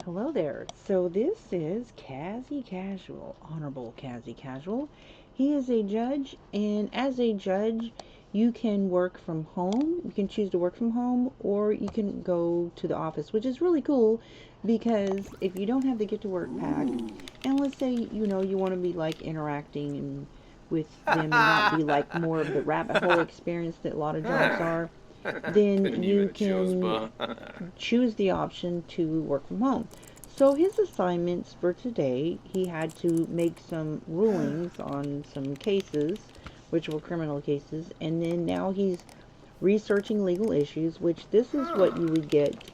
Hello there. So this is Kazi Casual, Honorable Kazi Casual. He is a judge, and as a judge, you can work from home. You can choose to work from home, or you can go to the office, which is really cool because if you don't have the get to work pack, and let's say you want to be like interacting and with them and not be like more of the rabbit hole experience that a lot of jobs are, then Couldn't you even choose, can but choose the option to work from home. So his assignments for today, he had to make some rulings on some cases, which were criminal cases, and then now he's researching legal issues, which this is what you would get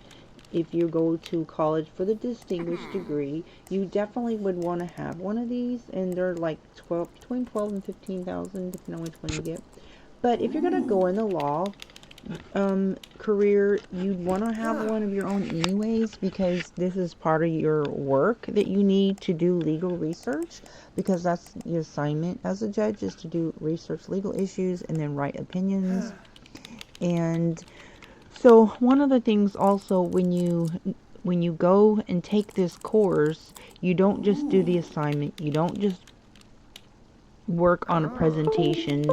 if you go to college for the distinguished degree. You definitely would want to have one of these, and they're like 12, between 12 and 15,000, depending on which one you get. But if you're gonna go in the law career, you'd want to have one of your own anyways, because this is part of your work that you need to do legal research, because that's your assignment as a judge, is to do research legal issues and then write opinions. And so one of the things also, when you go and take this course, you don't just do the assignment, you don't just work on a presentation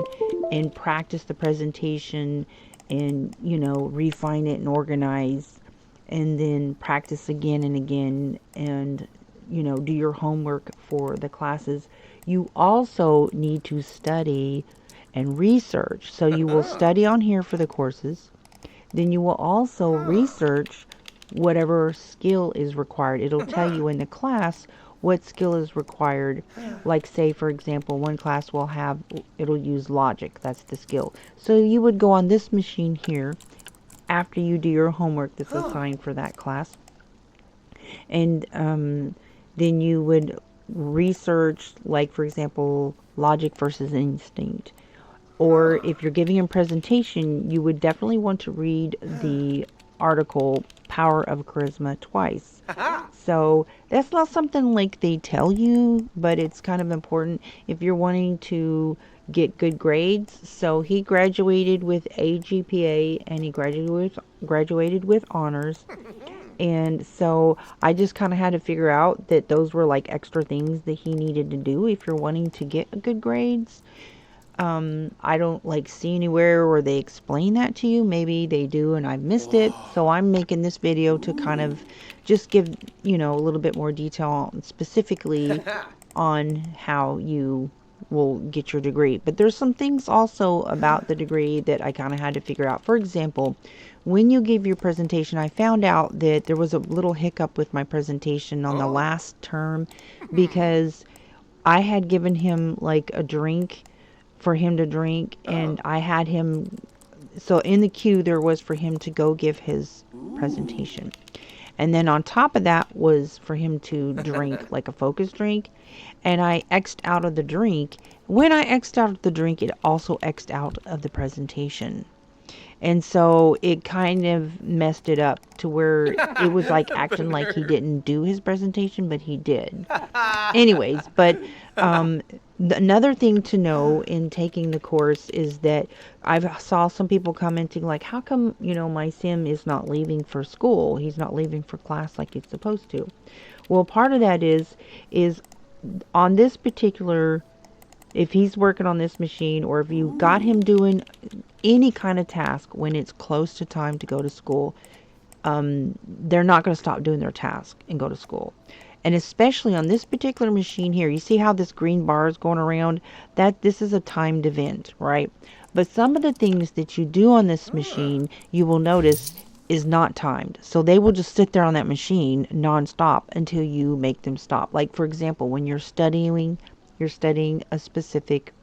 and practice the presentation and refine it and organize, and then practice again and again, and do your homework for the classes. You also need to study and research. So you will study on here for the courses, then you will also research whatever skill is required. It'll tell you in the class what skill is required. Like, say, for example, one class will have, it'll use logic. That's the skill. So you would go on this machine here after you do your homework that's assigned for that class. And then you would research, like, for example, logic versus instinct. Or if you're giving a presentation, you would definitely want to read the article Power of Charisma twice. So that's not something like they tell you, but it's kind of important if you're wanting to get good grades. So he graduated with a GPA, and he graduated with honors. And so I just kind of had to figure out that those were like extra things that he needed to do if you're wanting to get good grades. I don't like see anywhere where they explain that to you. Maybe they do and I've missed it. So I'm making this video to kind of just give, a little bit more detail specifically on how you will get your degree. But there's some things also about the degree that I kind of had to figure out. For example, when you give your presentation, I found out that there was a little hiccup with my presentation on the last term, because I had given him like a drink for him to drink, and I had him, so in the queue there was for him to go give his presentation, and then on top of that was for him to drink like a focus drink, and I X'd out of the drink. When I X'd out of the drink, it also X'd out of the presentation. And so it kind of messed it up to where it was like acting like he didn't do his presentation, but he did. Anyways, but another thing to know in taking the course is that I saw some people commenting like, how come, my sim is not leaving for school? He's not leaving for class like he's supposed to. Well, part of that is on this particular, if he's working on this machine, or if you got him doing any kind of task when it's close to time to go to school, they're not going to stop doing their task and go to school. And especially on this particular machine here, you see how this green bar is going around? That this is a timed event, right? But some of the things that you do on this machine, you will notice is not timed. So they will just sit there on that machine nonstop until you make them stop. Like, for example, when you're studying a specific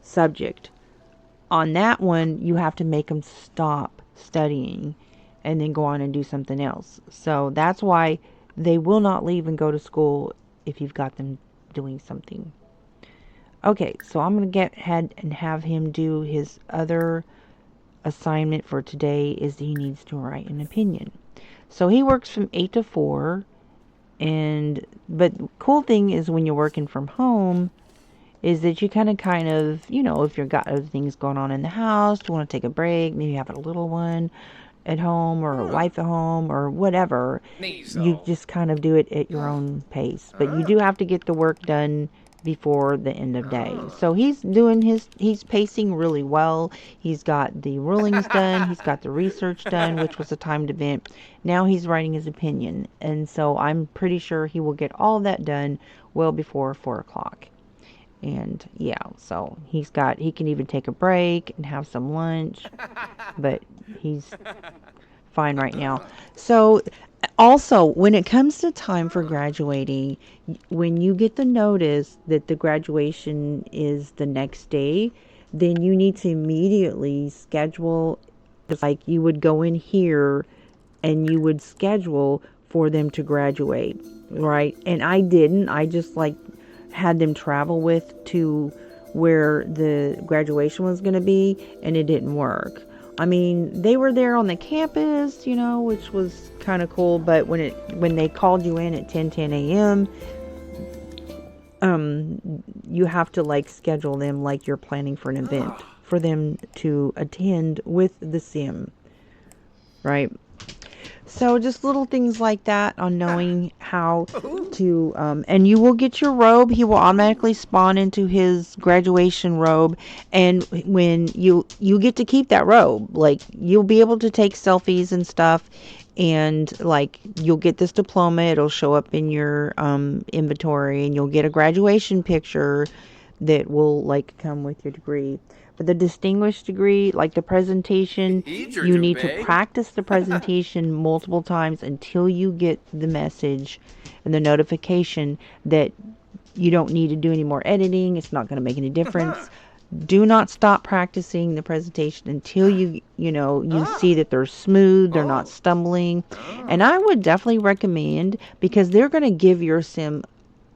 subject. On that one, you have to make them stop studying and then go on and do something else. So that's why they will not leave and go to school if you've got them doing something. Okay, so I'm going to get ahead and have him do his other assignment for today, is he needs to write an opinion. So he works from 8 to 4, but the cool thing is when you're working from home is that you kind of, if you've got other things going on in the house, you want to take a break, maybe have a little one, at home or a wife at home or whatever. You just kind of do it at your own pace. But you do have to get the work done before the end of day. So he's pacing really well. He's got the rulings done. He's got the research done, which was a timed event. Now he's writing his opinion. And so I'm pretty sure he will get all of that done well before 4 o'clock. And yeah, so he can even take a break and have some lunch, but he's fine right now. So also, when it comes to time for graduating, when you get the notice that the graduation is the next day, then you need to immediately schedule, just like you would go in here and you would schedule for them to graduate, right? And I didn't. I just like had them travel with to where the graduation was going to be, and it didn't work. I mean, they were there on the campus, which was kind of cool, but when they called you in at 10 a.m., you have to like schedule them like you're planning for an event for them to attend with the sim, right? So just little things like that on knowing how to, and you will get your robe. He will automatically spawn into his graduation robe, and when you get to keep that robe, like you'll be able to take selfies and stuff, and like you'll get this diploma. It'll show up in your inventory, and you'll get a graduation picture that will like come with your degree. But the distinguished degree, like the presentation, you need to practice the presentation multiple times until you get the message and the notification that you don't need to do any more editing. It's not going to make any difference. Do not stop practicing the presentation until you see that they're smooth, they're not stumbling. And I would definitely recommend, because they're going to give your sim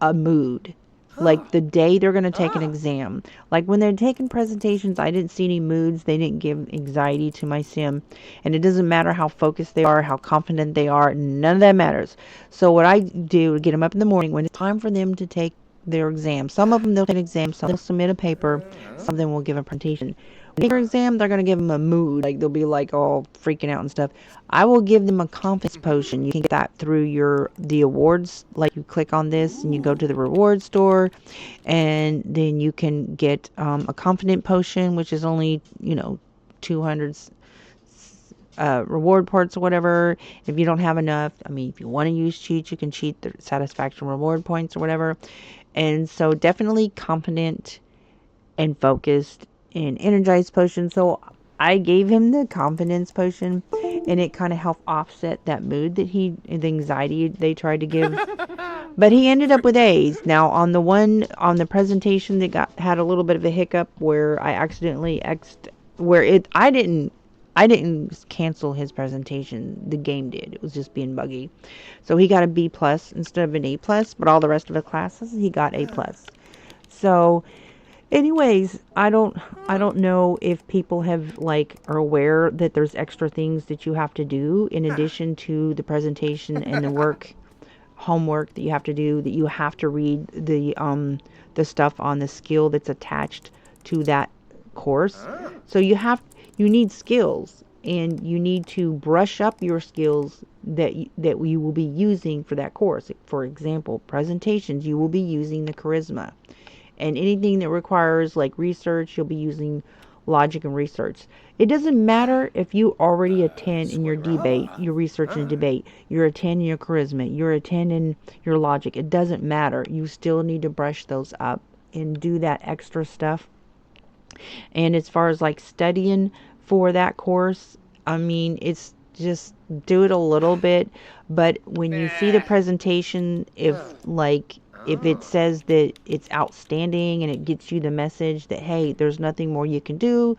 a mood. Like the day they're going to take an exam. Like when they're taking presentations, I didn't see any moods. They didn't give anxiety to my sim. And it doesn't matter how focused they are, how confident they are. None of that matters. So what I do is get them up in the morning when it's time for them to take their exam. Some of them, they'll take an exam. Some will submit a paper. Some of them will give a presentation. When they take their exam, they're going to give them a mood. Like they'll be like all freaking out and stuff. I will give them a confidence potion. You can get that through the awards. Like you click on this and you go to the reward store, and then you can get a confident potion, which is only 200 reward points or whatever. If you don't have enough, I mean, if you want to use cheats, you can cheat the satisfaction reward points or whatever. And so definitely confident and focused and energized potion. So I gave him the confidence potion, and it kind of helped offset that mood the anxiety they tried to give. But he ended up with A's. Now on the presentation that had a little bit of a hiccup where I accidentally I didn't cancel his presentation. The game did. It was just being buggy. So he got a B plus instead of an A plus, but all the rest of the classes he got A plus. So anyways, I don't know if people are aware that there's extra things that you have to do in addition to the presentation and the homework that you have to do, that you have to read the stuff on the skill that's attached to that course. So you need skills, and you need to brush up your skills that you will be using for that course. For example, presentations, you will be using the charisma. And anything that requires like research, you'll be using logic and research. It doesn't matter if you already attend in your debate, your research and debate, you're a 10 in your charisma, you're a 10 in your logic. It doesn't matter. You still need to brush those up and do that extra stuff. And as far as like studying for that course, I mean, it's just do it a little bit. But when you see the presentation, if it says that it's outstanding and it gets you the message that, hey, there's nothing more you can do,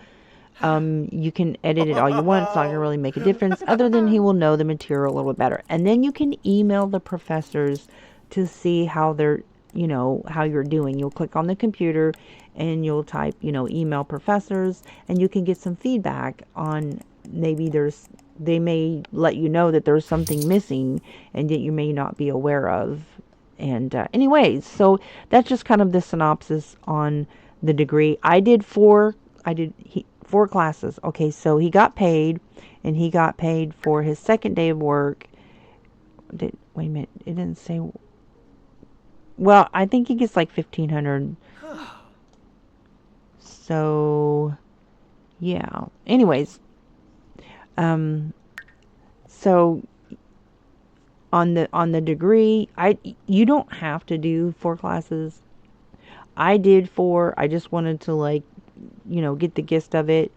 you can edit it all you want. It's not going to really make a difference, other than he will know the material a little better. And then you can email the professors to see how how you're doing. You'll click on the computer and you'll type, email professors, and you can get some feedback on maybe they may let you know that there's something missing and that you may not be aware of. And anyways, so that's just kind of the synopsis on the degree. I did 4 4 classes. Okay, so he got paid, and he got paid for his second day of work. Wait a minute, it didn't say. Well, I think he gets like 1,500. So, yeah. Anyways, so on the degree, you don't have to do 4 classes. I did 4. I just wanted to, like, get the gist of it.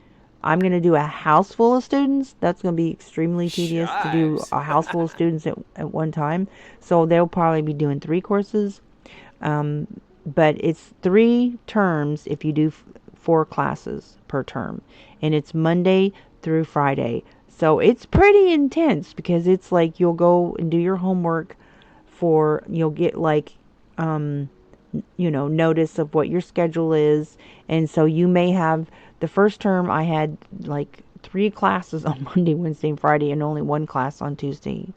I'm going to do a house full of students. That's going to be extremely tedious to do a house full of students at one time. So they'll probably be doing 3 courses. But it's 3 terms if you do 4 classes per term. And it's Monday through Friday. So it's pretty intense because it's like you'll go and do your homework you'll get like, notice of what your schedule is. And so you may have, the first term I had like 3 classes on Monday, Wednesday, and Friday, and only 1 class on Tuesday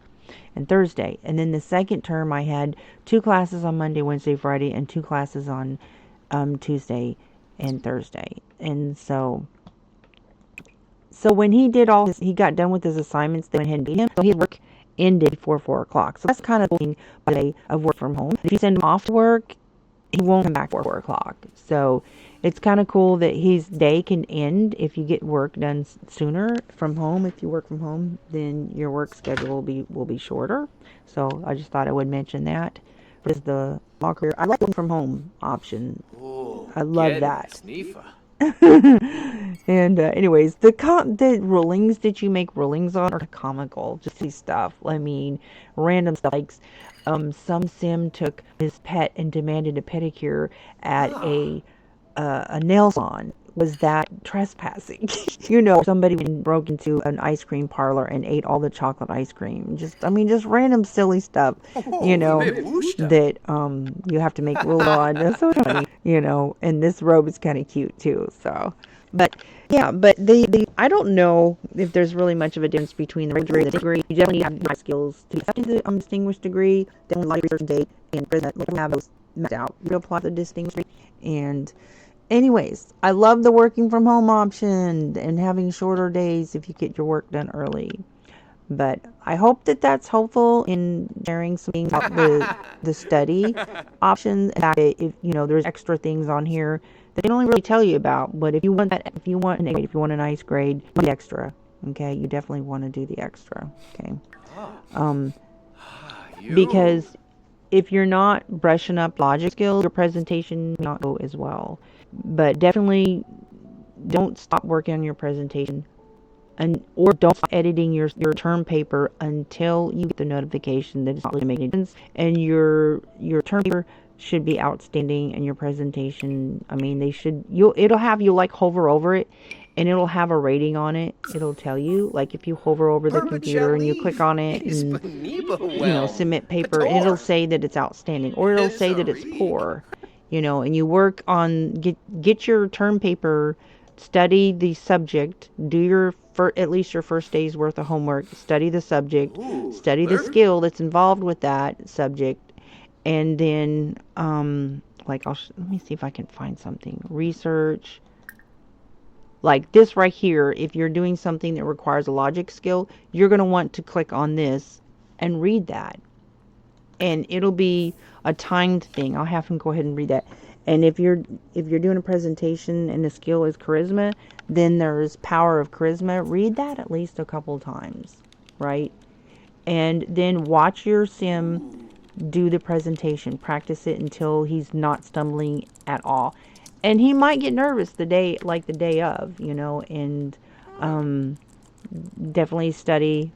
and Thursday. And then the second term I had 2 classes on Monday, Wednesday, Friday, and 2 classes on Tuesday and Thursday. And so when he did he got done with his assignments, they went ahead and beat him. So his work ended before 4 o'clock. So that's kind of the day of work from home. If you send him off to work, he won't come back before 4 o'clock. So it's kind of cool that his day can end if you get work done sooner from home. If you work from home, then your work schedule will be shorter. So I just thought I would mention that. Because the law career, I like working from home option. Ooh, I love that. Sneefa. And anyways, the rulings that you make rulings on are comical. Just see stuff. I mean, random stuff like some sim took his pet and demanded a pedicure at a nail salon. Was that trespassing? Somebody broke into an ice cream parlor and ate all the chocolate ice cream. Just random silly stuff, that you have to make rules on. That's so funny, and this robe is kind of cute too, so. But yeah, but I don't know if there's really much of a difference between the regular and the degree. You definitely have my skills to accept the distinguished degree. Then like research date and present, have those mapped out. You apply the distinguished degree. And anyways, I love the working from home option and having shorter days if you get your work done early. But I hope that that's helpful in sharing some things about the study options. And if there's extra things on here that they don't really tell you about. But if you want a nice grade, do the extra. Okay, you definitely want to do the extra. Okay, because if you're not brushing up logic skills, your presentation may not go as well. But definitely don't stop working on your presentation. Or don't stop editing your term paper until you get the notification that it's not really making sense. And your term paper should be outstanding, and your presentation, it'll have you like hover over it, and it'll have a rating on it. It'll tell you, like, if you hover over the computer and you click on it and submit paper, and it'll say that it's outstanding, or it'll say that it's poor, and you work on get your term paper. Study the subject, do at least your first day's worth of homework, study the subject, study the skill that's involved with that subject, and then, let me see if I can find something. Research. Like this right here, if you're doing something that requires a logic skill, you're going to want to click on this and read that. And it'll be a timed thing. I'll have him go ahead and read that. And if you're doing a presentation and the skill is charisma, then there's power of charisma. Read that at least a couple times, right? And then watch your sim do the presentation. Practice it until he's not stumbling at all. And he might get nervous the day of, and definitely study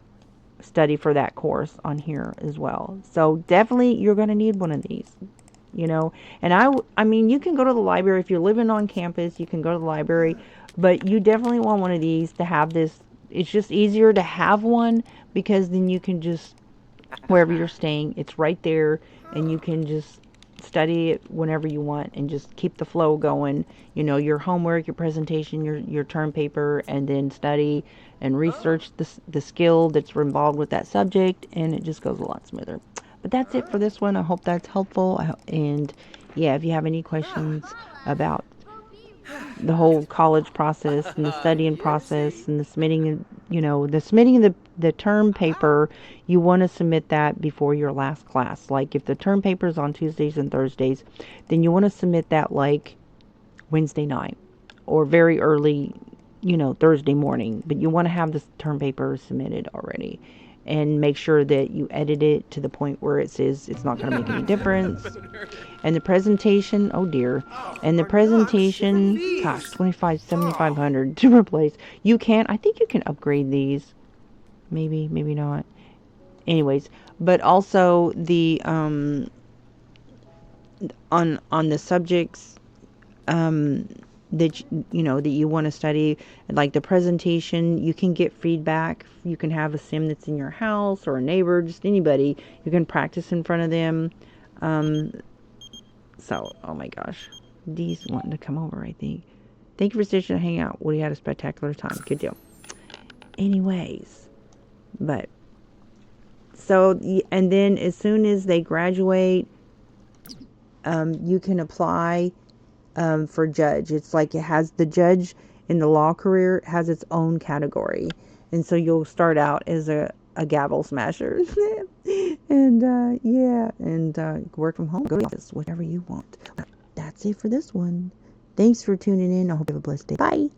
for that course on here as well. So definitely you're going to need one of these. And I mean, you can go to the library if you're living on campus. You can go to the library, but you definitely want one of these to have this. It's just easier to have one because then you can just, wherever you're staying, it's right there, and you can just study it whenever you want and just keep the flow going. Your homework, your presentation, your term paper, and then study and research the skill that's involved with that subject, and it just goes a lot smoother. But that's it for this one. I hope that's helpful. And yeah, if you have any questions about the whole college process and the studying process and the submitting, the submitting of the term paper. You want to submit that before your last class. Like if the term paper is on Tuesdays and Thursdays, then you want to submit that like Wednesday night or very early, Thursday morning. But you want to have this term paper submitted already. And make sure that you edit it to the point where it says it's not going to make any difference. And the presentation, oh dear. And the presentation, gosh, 7,500 to replace. I think you can upgrade these. Maybe not. Anyways, but also the, on the subjects, that that you want to study, like the presentation, you can get feedback. You can have a sim that's in your house or a neighbor, just anybody. You can practice in front of them. So, oh my gosh, Dee's wanting to come over, I think. Thank you for staying to hang out. We had a spectacular time. Good deal. Anyways, but so, and then as soon as they graduate, you can apply for judge. It's like it has the judge in the law career has its own category, and so you'll start out as a gavel smasher, and yeah, and work from home, go to the office, whatever you want. That's it for this one. Thanks for tuning in. I hope you have a blessed day. Bye.